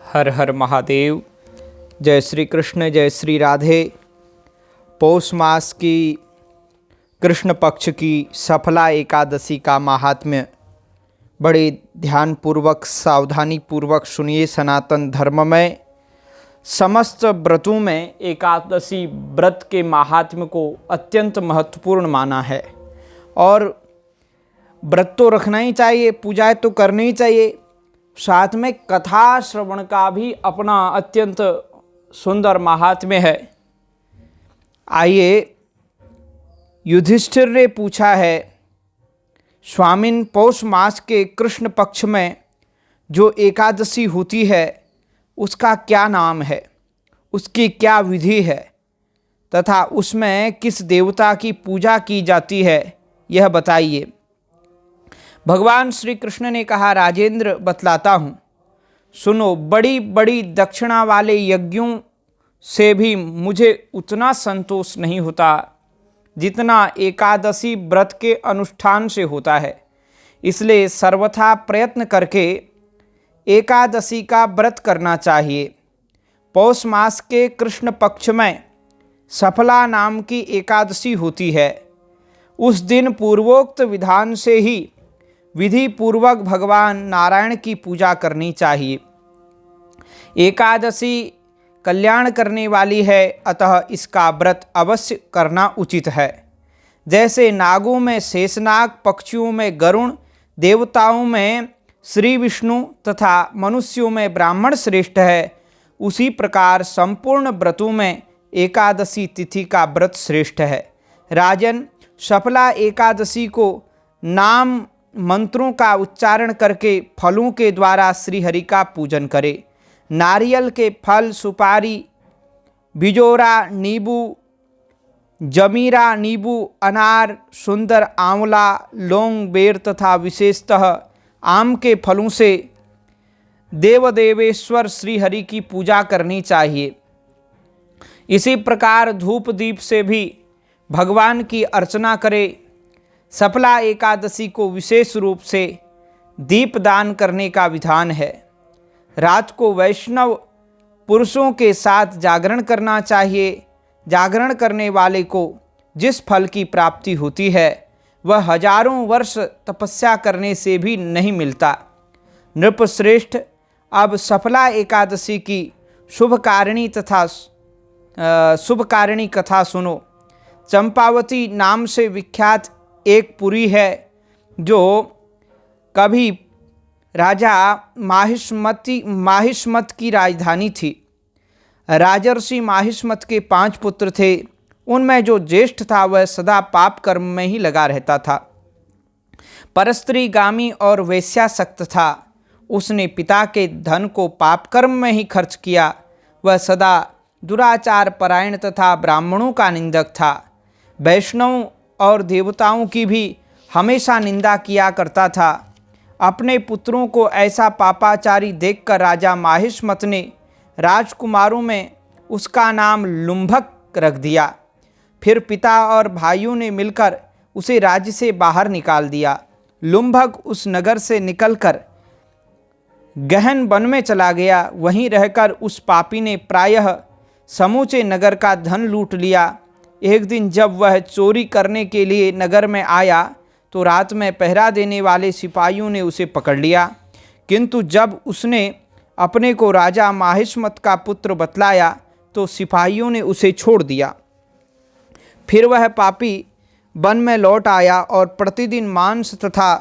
हर हर महादेव। जय श्री कृष्ण, जय श्री राधे। पौष मास की कृष्ण पक्ष की सफला एकादशी का महात्म्य बड़े ध्यानपूर्वक सावधानी पूर्वक सुनिए। सनातन धर्म में समस्त व्रतों में एकादशी व्रत के महात्म्य को अत्यंत महत्वपूर्ण माना है और व्रत तो रखना ही चाहिए, पूजाएं तो करनी ही चाहिए, साथ में कथा श्रवण का भी अपना अत्यंत सुंदर महात्म्य है। आइए, युधिष्ठिर ने पूछा है, स्वामिन पौष मास के कृष्ण पक्ष में जो एकादशी होती है उसका क्या नाम है, उसकी क्या विधि है तथा उसमें किस देवता की पूजा की जाती है, यह बताइए। भगवान श्री कृष्ण ने कहा, राजेंद्र बतलाता हूँ, सुनो। बड़ी बड़ी दक्षिणा वाले यज्ञों से भी मुझे उतना संतोष नहीं होता जितना एकादशी व्रत के अनुष्ठान से होता है। इसलिए सर्वथा प्रयत्न करके एकादशी का व्रत करना चाहिए। पौष मास के कृष्ण पक्ष में सफला नाम की एकादशी होती है। उस दिन पूर्वोक्त विधान से ही विधि पूर्वक भगवान नारायण की पूजा करनी चाहिए। एकादशी कल्याण करने वाली है, अतः इसका व्रत अवश्य करना उचित है। जैसे नागों में शेषनाग, पक्षियों में गरुण, देवताओं में श्री विष्णु तथा मनुष्यों में ब्राह्मण श्रेष्ठ है, उसी प्रकार संपूर्ण व्रतों में एकादशी तिथि का व्रत श्रेष्ठ है। राजन, सफला एकादशी को नाम मंत्रों का उच्चारण करके फलों के द्वारा श्रीहरि का पूजन करे। नारियल के फल, सुपारी, बिजोरा नींबू, जमीरा नींबू, अनार, सुंदर आंवला, लौंग, बेर तथा विशेषतः आम के फलों से देवदेवेश्वर श्रीहरि की पूजा करनी चाहिए। इसी प्रकार धूप दीप से भी भगवान की अर्चना करे। सफला एकादशी को विशेष रूप से दीपदान करने का विधान है। रात को वैष्णव पुरुषों के साथ जागरण करना चाहिए। जागरण करने वाले को जिस फल की प्राप्ति होती है वह हजारों वर्ष तपस्या करने से भी नहीं मिलता। नृपश्रेष्ठ, अब सफला एकादशी की शुभकारिणी कथा सुनो। चंपावती नाम से विख्यात एक पुरी है जो कभी राजा माहिष्मत की राजधानी थी। राजर्षि माहिष्मत के 5 पुत्र थे। उनमें जो ज्येष्ठ था वह सदा पाप कर्म में ही लगा रहता था। परस्त्रीगामी और वेश्यासक्त था। उसने पिता के धन को पाप कर्म में ही खर्च किया। वह सदा दुराचार परायण तथा ब्राह्मणों का निंदक था। वैष्णवों और देवताओं की भी हमेशा निंदा किया करता था। अपने पुत्रों को ऐसा पापाचारी देखकर राजा माहिष्मत ने राजकुमारों में उसका नाम लुम्भक रख दिया। फिर पिता और भाइयों ने मिलकर उसे राज्य से बाहर निकाल दिया। लुम्भक उस नगर से निकलकर गहन वन में चला गया। वहीं रहकर उस पापी ने प्रायः समूचे नगर का धन लूट लिया। एक दिन जब वह चोरी करने के लिए नगर में आया तो रात में पहरा देने वाले सिपाहियों ने उसे पकड़ लिया, किंतु जब उसने अपने को राजा माहिष्मत का पुत्र बतलाया तो सिपाहियों ने उसे छोड़ दिया। फिर वह पापी वन में लौट आया और प्रतिदिन मांस तथा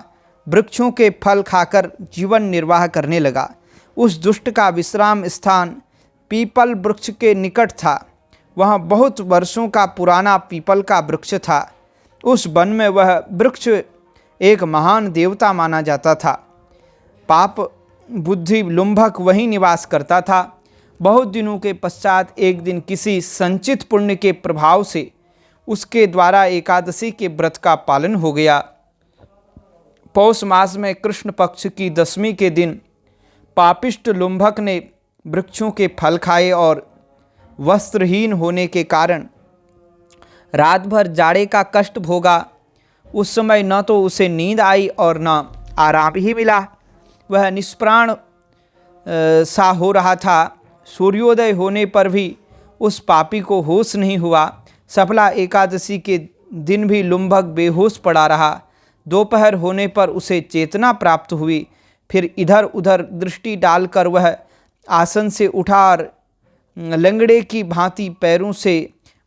वृक्षों के फल खाकर जीवन निर्वाह करने लगा। उस दुष्ट का विश्राम स्थान पीपल वृक्ष के निकट था। वहाँ बहुत वर्षों का पुराना पीपल का वृक्ष था। उस वन में वह वृक्ष एक महान देवता माना जाता था। पाप बुद्धि लुम्भक वहीं निवास करता था। बहुत दिनों के पश्चात एक दिन किसी संचित पुण्य के प्रभाव से उसके द्वारा एकादशी के व्रत का पालन हो गया। पौष मास में कृष्ण पक्ष की दशमी के दिन पापिष्ट लुम्भक ने वृक्षों के फल खाए और वस्त्रहीन होने के कारण रात भर जाड़े का कष्ट भोगा। उस समय न तो उसे नींद आई और न आराम ही मिला। वह निष्प्राण सा हो रहा था। सूर्योदय होने पर भी उस पापी को होश नहीं हुआ। सफला एकादशी के दिन भी लुम्भक बेहोश पड़ा रहा। दोपहर होने पर उसे चेतना प्राप्त हुई। फिर इधर उधर दृष्टि डालकर वह आसन से उठा और लंगड़े की भांति पैरों से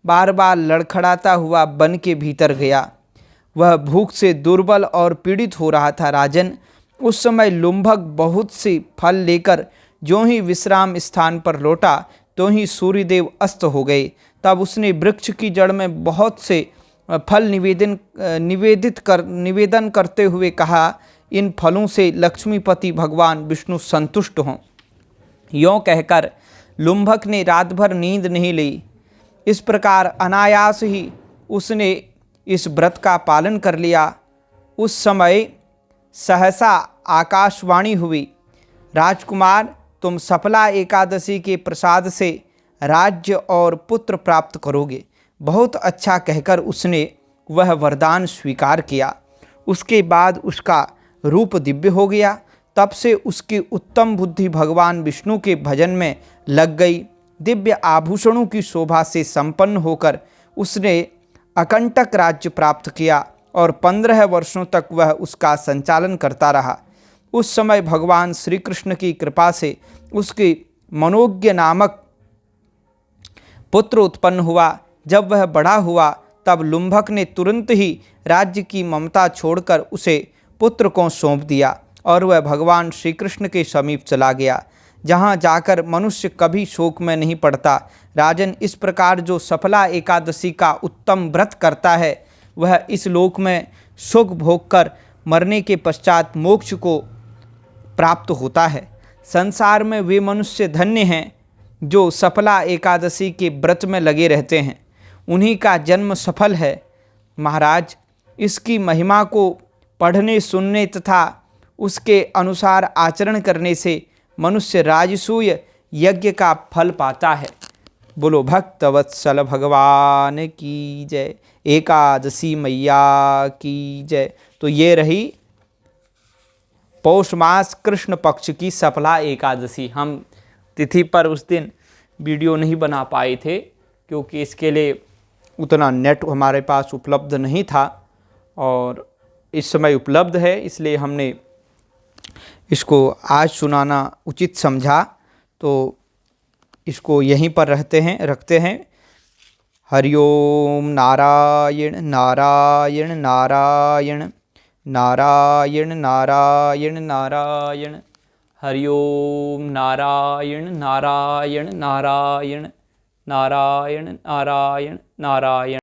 बार बार लड़खड़ाता हुआ वन के भीतर गया। वह भूख से दुर्बल और पीड़ित हो रहा था। राजन, उस समय लुम्भक बहुत से फल लेकर जो ही विश्राम स्थान पर लौटा तो ही सूर्यदेव अस्त हो गए। तब उसने वृक्ष की जड़ में बहुत से फल निवेदन करते हुए कहा, इन फलों से लक्ष्मीपति भगवान विष्णु संतुष्ट हों। यों कहकर लुम्भक ने रात भर नींद नहीं ली। इस प्रकार अनायास ही उसने इस व्रत का पालन कर लिया। उस समय सहसा आकाशवाणी हुई, राजकुमार, तुम सफला एकादशी के प्रसाद से राज्य और पुत्र प्राप्त करोगे। बहुत अच्छा कहकर उसने वह वरदान स्वीकार किया। उसके बाद उसका रूप दिव्य हो गया। तब से उसकी उत्तम बुद्धि भगवान विष्णु के भजन में लग गई। दिव्य आभूषणों की शोभा से संपन्न होकर उसने अकंटक राज्य प्राप्त किया और 15 वर्षों तक वह उसका संचालन करता रहा। उस समय भगवान श्री कृष्ण की कृपा से उसके मनोज्ञ नामक पुत्र उत्पन्न हुआ। जब वह बड़ा हुआ तब लुम्भक ने तुरंत ही राज्य की ममता छोड़कर उसे पुत्र को सौंप दिया और वह भगवान श्री कृष्ण के समीप चला गया, जहाँ जाकर मनुष्य कभी शोक में नहीं पड़ता। राजन, इस प्रकार जो सफला एकादशी का उत्तम व्रत करता है वह इस लोक में सुख भोग कर मरने के पश्चात मोक्ष को प्राप्त होता है। संसार में वे मनुष्य धन्य हैं जो सफला एकादशी के व्रत में लगे रहते हैं, उन्हीं का जन्म सफल है। महाराज, इसकी महिमा को पढ़ने सुनने तथा उसके अनुसार आचरण करने से मनुष्य राजसूय यज्ञ का फल पाता है। बोलो भक्तवत्सल भगवान की जय, एकादशी मैया की जय। तो ये रही पौष मास कृष्ण पक्ष की सफला एकादशी। हम तिथि पर उस दिन वीडियो नहीं बना पाए थे क्योंकि इसके लिए उतना नेट हमारे पास उपलब्ध नहीं था और इस समय उपलब्ध है, इसलिए हमने इसको आज सुनाना उचित समझा। तो इसको यहीं पर रखते हैं। हरिओम नारायण नारायण नारायण नारायण नारायण नारायण। हरिओम नारायण नारायण नारायण नारायण नारायण नारायण।